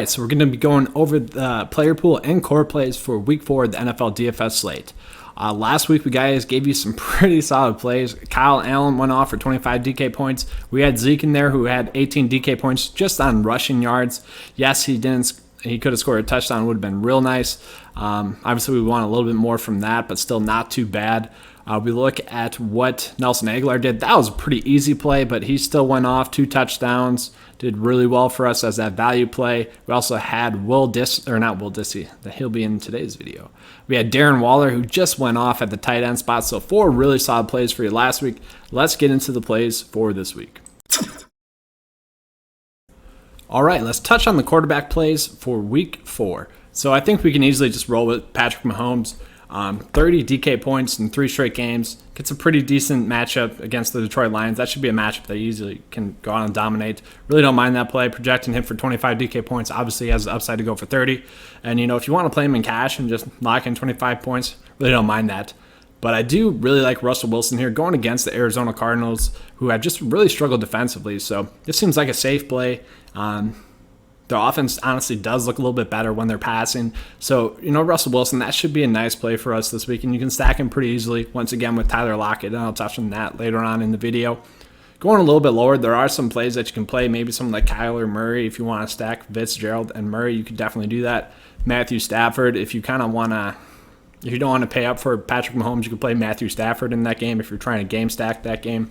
right, so we're going to be going over the player pool and core plays for Week 4 of the NFL DFS slate. Last week, we guys gave you some pretty solid plays. Kyle Allen went off for 25 DK points. We had Zeke in there who had 18 DK points just on rushing yards. Yes, he didn't. He could have scored a touchdown. Would have been real nice. Obviously, we want a little bit more from that, but still not too bad. We look at what Nelson Aguilar did. That was a pretty easy play, but he still went off 2 touchdowns. Did really well for us as that value play. We also had he'll be in today's video. We had Darren Waller, who just went off at the tight end spot. So 4 really solid plays for you last week. Let's get into the plays for this week. All right, let's touch on the quarterback plays for Week 4. So I think we can easily just roll with Patrick Mahomes. 30 DK points in 3 straight games. Gets a pretty decent matchup against the Detroit Lions. That should be a matchup that easily can go on and dominate. Really don't mind that play. Projecting him for 25 DK points. Obviously, he has the upside to go for 30. And, if you want to play him in cash and just lock in 25 points, really don't mind that. But I do really like Russell Wilson here going against the Arizona Cardinals, who have just really struggled defensively. So this seems like a safe play. Their offense honestly does look a little bit better when they're passing. So, Russell Wilson, that should be a nice play for us this week. And you can stack him pretty easily, once again, with Tyler Lockett. And I'll touch on that later on in the video. Going a little bit lower, there are some plays that you can play. Maybe someone like Kyler Murray. If you want to stack Fitzgerald and Murray, you could definitely do that. Matthew Stafford, if you kind of want to, if you don't want to pay up for Patrick Mahomes, you can play Matthew Stafford in that game if you're trying to game stack that game.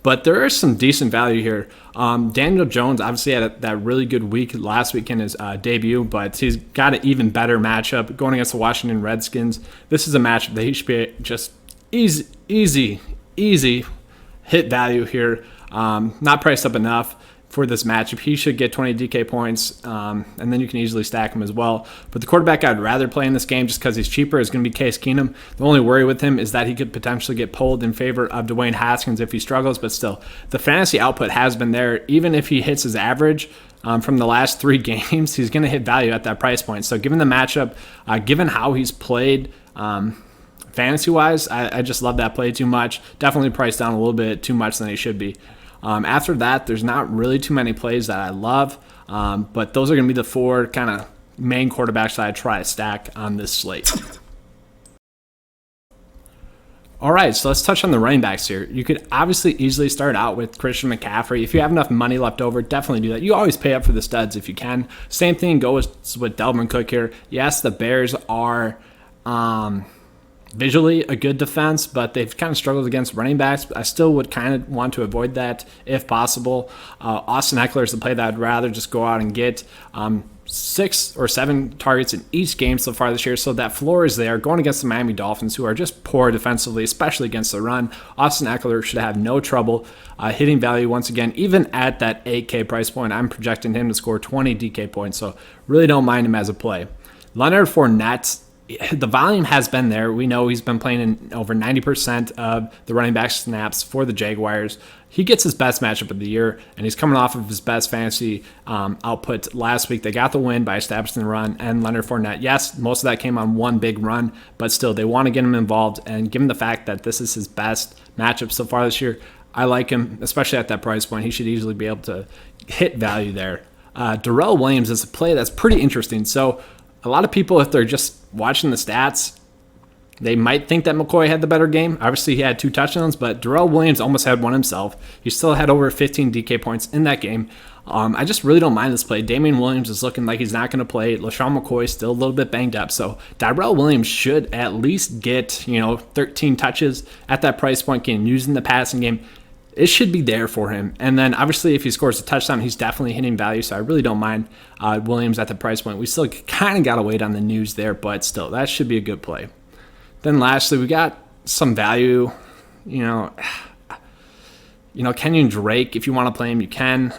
But there is some decent value here. Daniel Jones obviously had that really good week last week in his debut, but he's got an even better matchup going against the Washington Redskins. This is a matchup that he should be just easy hit value here. Not priced up enough for this matchup. He should get 20 DK points, and then you can easily stack him as well. But the quarterback I'd rather play in this game just because he's cheaper is going to be Case Keenum. The only worry with him is that he could potentially get pulled in favor of Dwayne Haskins if he struggles, but still, the fantasy output has been there. Even if he hits his average from the last 3 games, he's going to hit value at that price point. So given the matchup, given how he's played fantasy-wise, I just love that play too much. Definitely priced down a little bit too much than he should be. After that, there's not really too many plays that I love, but those are going to be the 4 kind of main quarterbacks that I try to stack on this slate. All right, so let's touch on the running backs here. You could obviously easily start out with Christian McCaffrey. If you have enough money left over, definitely do that. You always pay up for the studs if you can. Same thing goes with Dalvin Cook here. Yes, the Bears are visually a good defense, but they've kind of struggled against running backs. I still would kind of want to avoid that if possible. Austin Eckler is the play that I'd rather just go out and get. 6 or 7 targets in each game so far this year, so that floor is there. Going against the Miami Dolphins, who are just poor defensively, especially against the run, Austin Eckler should have no trouble hitting value once again. Even at that 8K price point, I'm projecting him to score 20 DK points, so really don't mind him as a play. Leonard Fournette, the volume has been there. We know he's been playing in over 90% of the running back snaps for the Jaguars. He gets his best matchup of the year, and he's coming off of his best fantasy output last week. They got the win by establishing the run, and Leonard Fournette, yes, most of that came on one big run, but still, they want to get him involved, and given the fact that this is his best matchup so far this year, I like him, especially at that price point. He should easily be able to hit value there. Darrell Williams is a play that's pretty interesting. So a lot of people, if they're just watching the stats, they might think that McCoy had the better game. Obviously, he had 2 touchdowns, but Darrell Williams almost had one himself. He still had over 15 DK points in that game. I just really don't mind this play. Damian Williams is looking like he's not going to play. LaShawn McCoy is still a little bit banged up. So Darrell Williams should at least get 13 touches at that price point, getting used in the passing game. It should be there for him. And then obviously if he scores a touchdown, he's definitely hitting value. So I really don't mind Williams at the price point. We still kind of got to wait on the news there, but still, that should be a good play. Then lastly, we got some value. Kenyon Drake, if you want to play him, you can.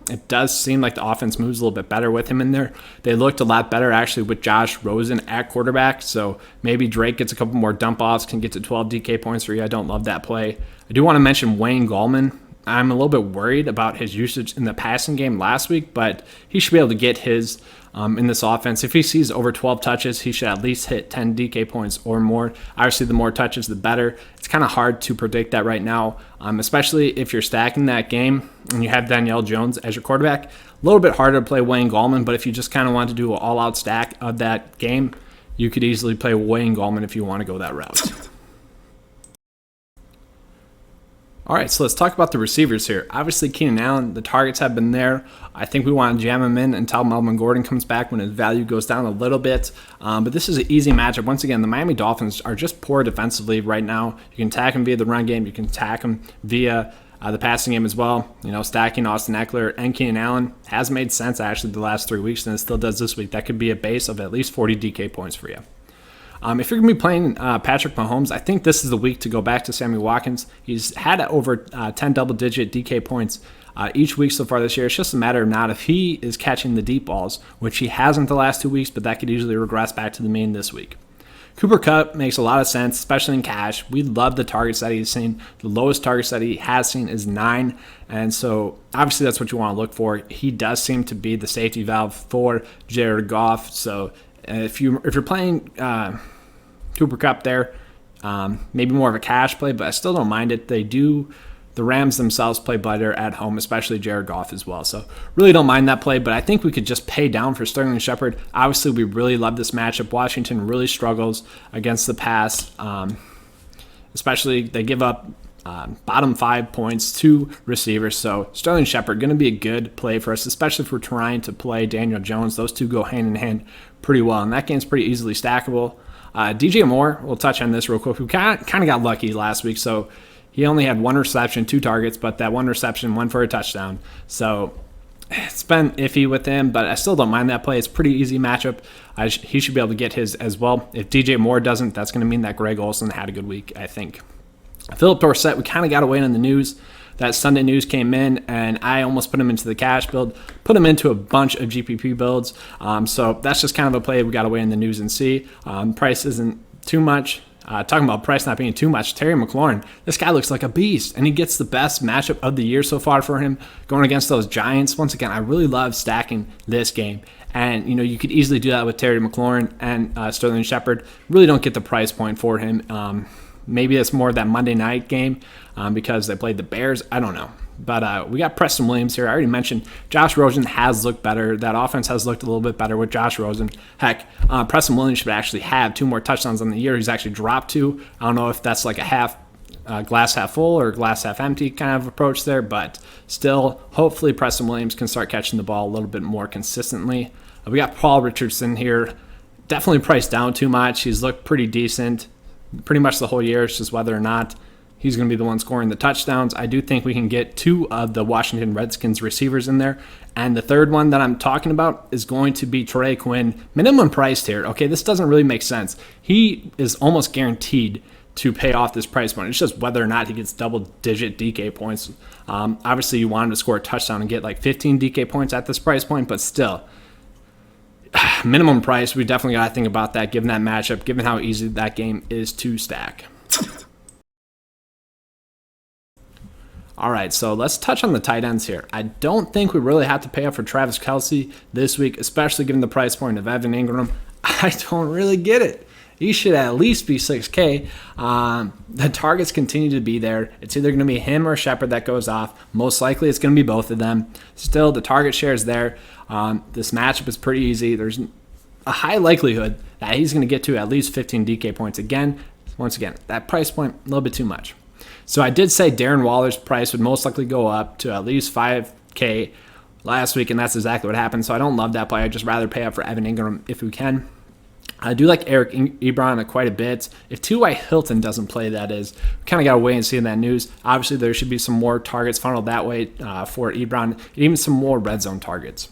It does seem like the offense moves a little bit better with him in there. They looked a lot better actually with Josh Rosen at quarterback. So maybe Drake gets a couple more dump offs, can get to 12 DK points for you. I don't love that play. I do want to mention Wayne Gallman. I'm a little bit worried about his usage in the passing game last week, but he should be able to get his in this offense. If he sees over 12 touches, he should at least hit 10 DK points or more. Obviously, the more touches, the better. It's kind of hard to predict that right now, especially if you're stacking that game and you have Danielle Jones as your quarterback. A little bit harder to play Wayne Gallman, but if you just kind of want to do an all-out stack of that game, you could easily play Wayne Gallman if you want to go that route. All right, so let's talk about the receivers here. Obviously, Keenan Allen, the targets have been there. I think we want to jam him in until Melvin Gordon comes back when his value goes down a little bit. But this is an easy matchup. Once again, the Miami Dolphins are just poor defensively right now. You can attack them via the run game. You can attack them via the passing game as well. You know, stacking Austin Eckler and Keenan Allen has made sense actually the last 3 weeks, and it still does this week. That could be a base of at least 40 DK points for you. If you're going to be playing Patrick Mahomes, I think this is the week to go back to Sammy Watkins. He's had over 10 double-digit DK points each week so far this year. It's just a matter of not if he is catching the deep balls, which he hasn't the last 2 weeks, but that could easily regress back to the mean this week. Cooper Kupp makes a lot of sense, especially in cash. We love the targets that he's seen. The lowest targets that he has seen is 9, and so obviously that's what you want to look for. He does seem to be the safety valve for Jared Goff, so if you're playing Cooper Kupp there, maybe more of a cash play, but I still don't mind it. The Rams themselves play better at home, especially Jared Goff as well. So really don't mind that play, but I think we could just pay down for Sterling Shepard. Obviously, we really love this matchup. Washington really struggles against the pass, especially they give up bottom 5 points to receivers. So Sterling Shepard going to be a good play for us, especially if we're trying to play Daniel Jones. Those two go hand in hand pretty well, and that game's pretty easily stackable. DJ Moore, we'll touch on this real quick. We kind of got lucky last week, so he only had 1 reception, 2 targets, but that 1 reception, 1 for a touchdown. So it's been iffy with him, but I still don't mind that play. It's a pretty easy matchup. He should be able to get his as well. If DJ Moore doesn't, that's going to mean that Greg Olsen had a good week, I think. Philip Dorsett, we kind of got away on the news. That Sunday news came in, and I almost put him into the cash build, put him into a bunch of GPP builds. So that's just kind of a play we got away in the news and see. Price isn't too much. Talking about price not being too much, Terry McLaurin, this guy looks like a beast, and he gets the best matchup of the year so far for him, going against those Giants. Once again, I really love stacking this game. And, you know, you could easily do that with Terry McLaurin and Sterling Shepard. Really don't get the price point for him. Maybe it's more of that Monday night game because they played the Bears. I don't know. But we got Preston Williams here. I already mentioned Josh Rosen has looked better. That offense has looked a little bit better with Josh Rosen. Heck, Preston Williams should actually have 2 more touchdowns on the year. He's actually dropped 2. I don't know if that's like a glass half full or glass half empty kind of approach there, but still, hopefully Preston Williams can start catching the ball a little bit more consistently. We got Paul Richardson here. Definitely priced down too much. He's looked pretty decent pretty much the whole year. It's just whether or not he's going to be the one scoring the touchdowns. I do think we can get 2 of the Washington Redskins receivers in there. And the third one that I'm talking about is going to be Trey Quinn. Minimum priced here. Okay, this doesn't really make sense. He is almost guaranteed to pay off this price point. It's just whether or not he gets double-digit DK points. Obviously, you want him to score a touchdown and get like 15 DK points at this price point, but still, minimum price, we definitely got to think about that given that matchup, given how easy that game is to stack. All right, so let's touch on the tight ends here. I don't think we really have to pay up for Travis Kelce this week, especially given the price point of Evan Ingram. I don't really get it. He should at least be 6K. The targets continue to be there. It's either going to be him or Shepard that goes off. Most likely it's going to be both of them. Still, the target share is there. This matchup is pretty easy. There's a high likelihood that he's going to get to at least 15 DK points. Once again, that price point, a little bit too much. So I did say Darren Waller's price would most likely go up to at least 5K last week, and that's exactly what happened. So I don't love that play. I'd just rather pay up for Evan Ingram if we can. I do like Eric Ebron quite a bit. If T.Y. Hilton doesn't play, that is, we kind of got to wait and see in that news. Obviously, there should be some more targets funneled that way for Ebron, and even some more red zone targets.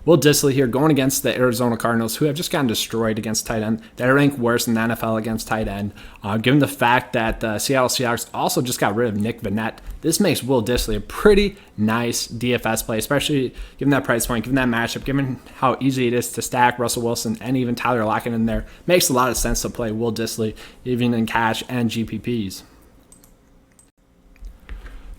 Will Dissly here going against the Arizona Cardinals, who have just gotten destroyed against tight end. They're ranked worse in the NFL against tight end. Given the fact that the Seattle Seahawks also just got rid of Nick Vannett, this makes Will Dissly a pretty nice DFS play, especially given that price point, given that matchup, given how easy it is to stack Russell Wilson and even Tyler Lockett in there. Makes a lot of sense to play Will Dissly even in cash and GPPs.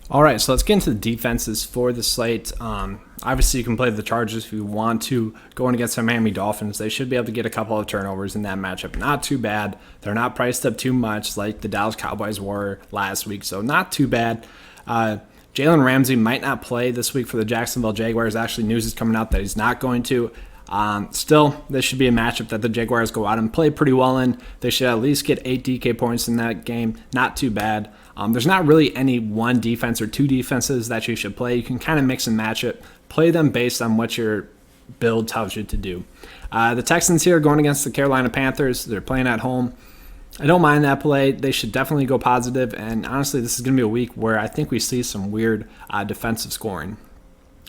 All right, so let's get into the defenses for the slate. Obviously, you can play the Chargers if you want to. Going against the Miami Dolphins, they should be able to get a couple of turnovers in that matchup. Not too bad. They're not priced up too much like the Dallas Cowboys were last week, so not too bad. Jalen Ramsey might not play this week for the Jacksonville Jaguars. Actually, news is coming out that he's not going to. Still, this should be a matchup that the Jaguars go out and play pretty well in. They should at least get 8 DK points in that game. Not too bad. There's not really any one defense or two defenses that you should play. You can kind of mix and match it. Play them based on what your build tells you to do. The Texans here are going against the Carolina Panthers. They're playing at home. I don't mind that play. They should definitely go positive. And honestly, this is going to be a week where I think we see some weird defensive scoring.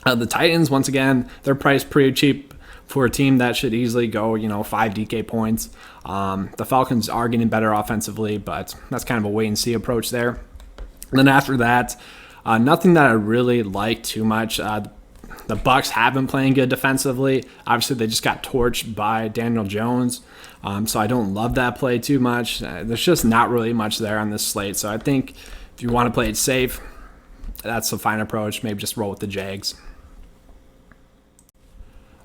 The Titans, once again, they're priced pretty cheap for a team that should easily go, 5 DK points. The Falcons are getting better offensively, but that's kind of a wait-and-see approach there. And then after that, nothing that I really like too much. The Bucs have been playing good defensively. Obviously, they just got torched by Daniel Jones, so I don't love that play too much. There's just not really much there on this slate, so I think if you want to play it safe, that's a fine approach. Maybe just roll with the Jags.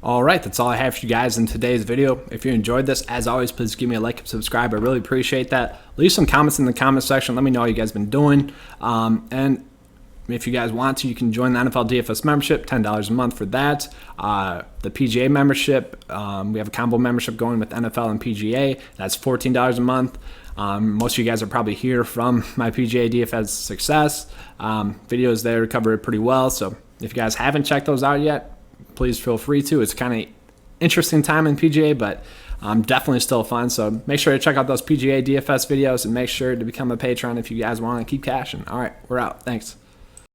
All right, that's all I have for you guys in today's video. If you enjoyed this, as always, please give me a like and subscribe. I really appreciate that. Leave some comments in the comment section. Let me know how you guys been doing. And if you guys want to, you can join the NFL DFS membership, $10 a month for that. The PGA membership, we have a combo membership going with NFL and PGA. That's $14 a month. Most of you guys are probably here from my PGA DFS success. Videos there cover it pretty well. So if you guys haven't checked those out yet, please feel free to. It's kind of interesting time in PGA, but definitely still fun. So make sure to check out those PGA DFS videos and make sure to become a patron if you guys want to keep cashing. All right, we're out. Thanks.